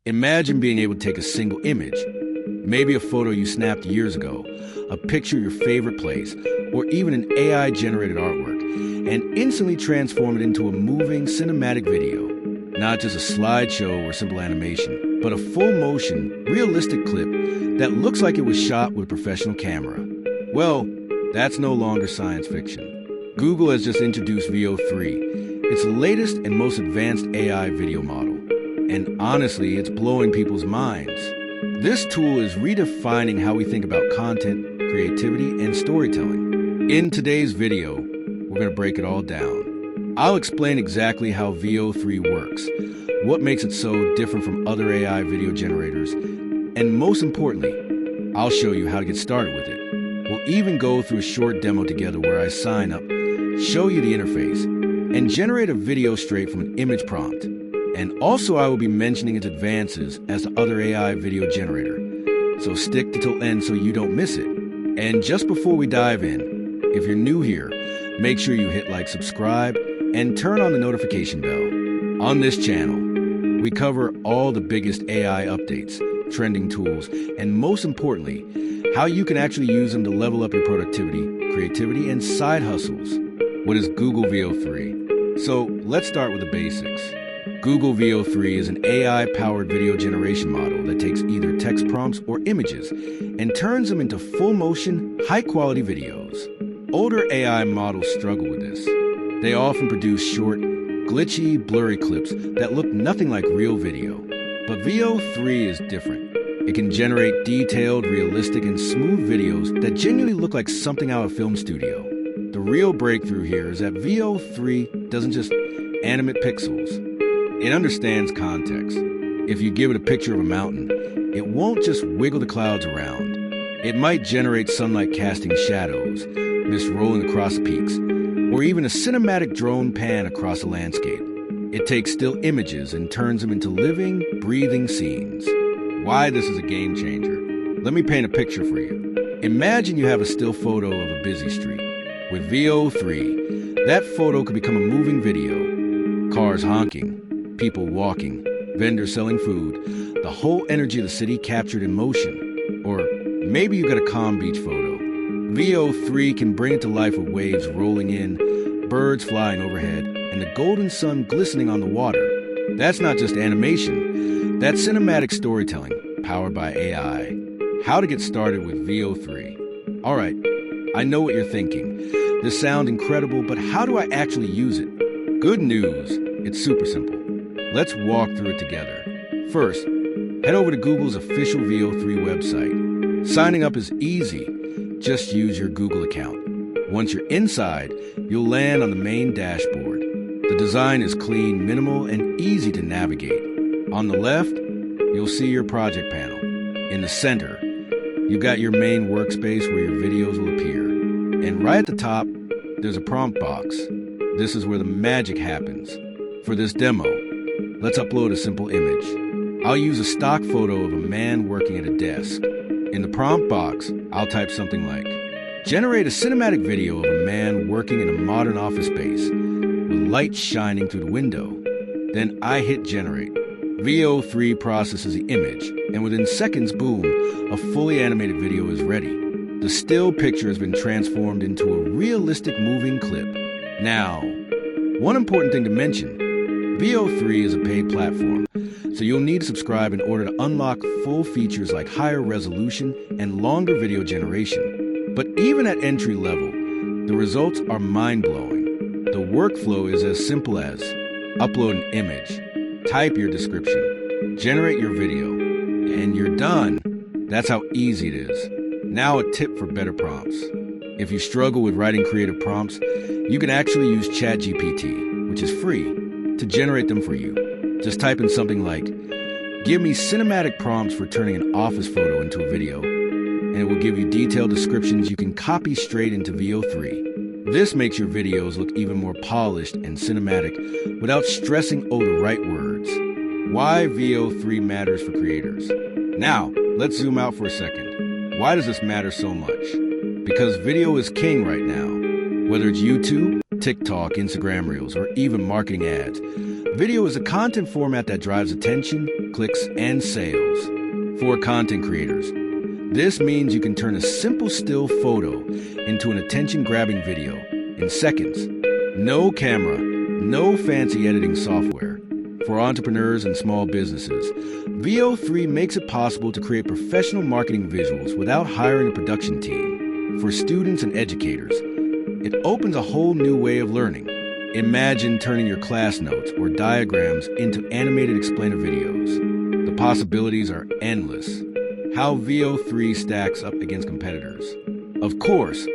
Imagine being able to take a single image, maybe a photo you snapped years ago, a picture of your favorite place, or even an AI-generated artwork, and instantly transform it into a moving cinematic video. Not just a slideshow or simple animation, but a full-motion, realistic clip that looks like it was shot with a professional camera. Well, that's no longer science fiction. Google has just introduced Veo 3, its latest and most advanced AI video model. And honestly, it's blowing people's minds. This tool is redefining how we think about content, creativity, and storytelling. In today's video, we're going to break it all down. I'll explain exactly how Veo 3 works, what makes it so different from other AI video generators, and most importantly, I'll show you how to get started with it. We'll even go through a short demo together where I sign up, show you the interface, and generate a video straight from an image prompt. And also I will be mentioning its advances as the other AI video generator. So stick till end so you don't miss it. And just before we dive in, if you're new here, make sure you hit like, subscribe, and turn on the notification bell. On this channel, we cover all the biggest AI updates, trending tools, and most importantly, how you can actually use them to level up your productivity, creativity, and side hustles. What is Google Veo 3? So let's start with the basics. Google Veo 3 is an AI-powered video generation model that takes either text prompts or images and turns them into full-motion, high-quality videos. Older AI models struggle with this. They often produce short, glitchy, blurry clips that look nothing like real video. But Veo 3 is different. It can generate detailed, realistic, and smooth videos that genuinely look like something out of a film studio. The real breakthrough here is that Veo 3 doesn't just animate pixels. It understands context. If you give it a picture of a mountain, it won't just wiggle the clouds around. It might generate sunlight casting shadows, mist rolling across the peaks, or even a cinematic drone pan across a landscape. It takes still images and turns them into living, breathing scenes. Why this is a game changer? Let me paint a picture for you. Imagine you have a still photo of a busy street. With Veo 3, that photo could become a moving video. Cars honking, people walking, vendors selling food, the whole energy of the city captured in motion. Or maybe you got a calm beach photo. Veo 3 can bring it to life with waves rolling in, birds flying overhead, and the golden sun glistening on the water. That's not just animation, that's cinematic storytelling, powered by AI. How to get started with Veo 3. Alright, I know what you're thinking. This sounds incredible, but how do I actually use it? Good news, it's super simple. Let's walk through it together. First, head over to Google's official Veo 3 website. Signing up is easy. Just use your Google account. Once you're inside, you'll land on the main dashboard. The design is clean, minimal, and easy to navigate. On the left, you'll see your project panel. In the center, you've got your main workspace where your videos will appear. And right at the top, there's a prompt box. This is where the magic happens. For this demo, let's upload a simple image. I'll use a stock photo of a man working at a desk. In the prompt box, I'll type something like, generate a cinematic video of a man working in a modern office space with light shining through the window. Then I hit generate. Veo 3 processes the image, and within seconds, boom, a fully animated video is ready. The still picture has been transformed into a realistic moving clip. Now, one important thing to mention, Veo 3 is a paid platform, so you'll need to subscribe in order to unlock full features like higher resolution and longer video generation. But even at entry level, the results are mind-blowing. The workflow is as simple as upload an image, type your description, generate your video, and you're done. That's how easy it is. Now a tip for better prompts. If you struggle with writing creative prompts, you can actually use ChatGPT, which is free, to generate them for you. Just type in something like, give me cinematic prompts for turning an office photo into a video, and it will give you detailed descriptions you can copy straight into Veo 3. This makes your videos look even more polished and cinematic without stressing over the right words. Why Veo 3 matters for creators. Now, let's zoom out for a second. Why does this matter so much? Because video is king right now. Whether it's YouTube, TikTok, Instagram Reels, or even marketing ads, Video is a content format that drives attention, clicks, and sales. For content creators, this means you can turn a simple still photo into an attention-grabbing video in seconds. No camera, no fancy editing software. For entrepreneurs and small businesses, Veo 3 makes it possible to create professional marketing visuals without hiring a production team. For students and educators, it opens a whole new way of learning. Imagine turning your class notes or diagrams into animated explainer videos. The possibilities are endless. How Veo 3 stacks up against competitors. Of course,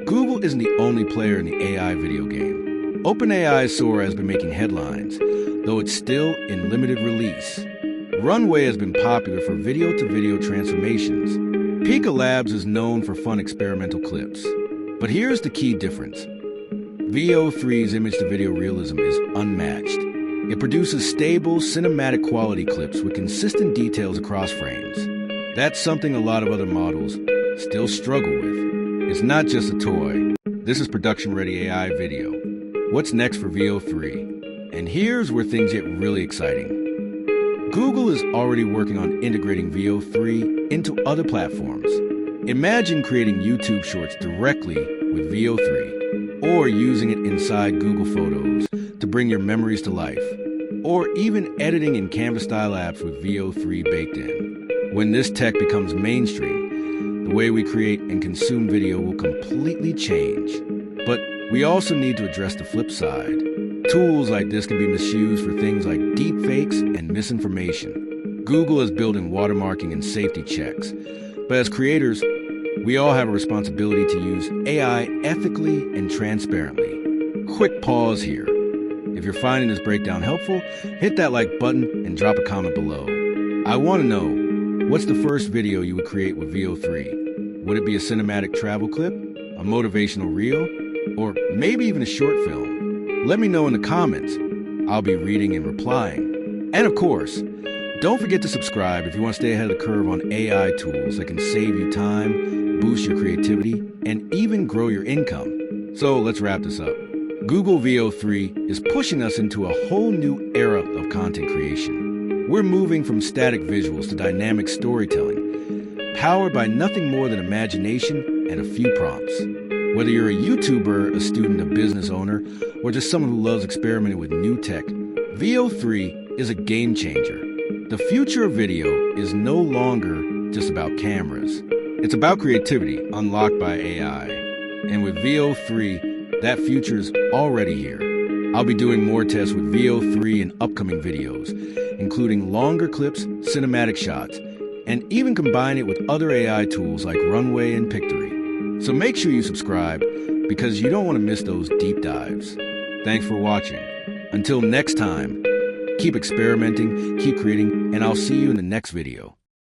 Google isn't the only player in the AI video game. OpenAI's Sora has been making headlines, though it's still in limited release. Runway has been popular for video-to-video transformations. Pika Labs is known for fun experimental clips. But here's the key difference. Veo 3's image-to-video realism is unmatched. It produces stable, cinematic quality clips with consistent details across frames. That's something a lot of other models still struggle with. It's not just a toy. This is production-ready AI video. What's next for Veo 3? And here's where things get really exciting. Google is already working on integrating Veo 3 into other platforms. Imagine creating YouTube Shorts directly with Veo 3, or using it inside Google Photos to bring your memories to life, or even editing in Canva-style apps with Veo 3 baked in. When this tech becomes mainstream, the way we create and consume video will completely change. But we also need to address the flip side. Tools like this can be misused for things like deepfakes and misinformation. Google is building watermarking and safety checks. But as creators, we all have a responsibility to use AI ethically and transparently. Quick pause here. If you're finding this breakdown helpful, hit that like button and drop a comment below. I want to know, what's the first video you would create with Veo 3? Would it be a cinematic travel clip, a motivational reel, or maybe even a short film? Let me know in the comments. I'll be reading and replying. And of course, don't forget to subscribe if you want to stay ahead of the curve on AI tools that can save you time, boost your creativity, and even grow your income. So let's wrap this up. Google Veo 3 is pushing us into a whole new era of content creation. We're moving from static visuals to dynamic storytelling, powered by nothing more than imagination and a few prompts. Whether you're a YouTuber, a student, a business owner, or just someone who loves experimenting with new tech, Veo 3 is a game changer. The future of video is no longer just about cameras. It's about creativity unlocked by AI. And with Veo 3, that future is already here. I'll be doing more tests with Veo 3 in upcoming videos, including longer clips, cinematic shots, and even combine it with other AI tools like Runway and Pictory. So make sure you subscribe, because you don't want to miss those deep dives. Thanks for watching. Until next time, keep experimenting, keep creating, and I'll see you in the next video.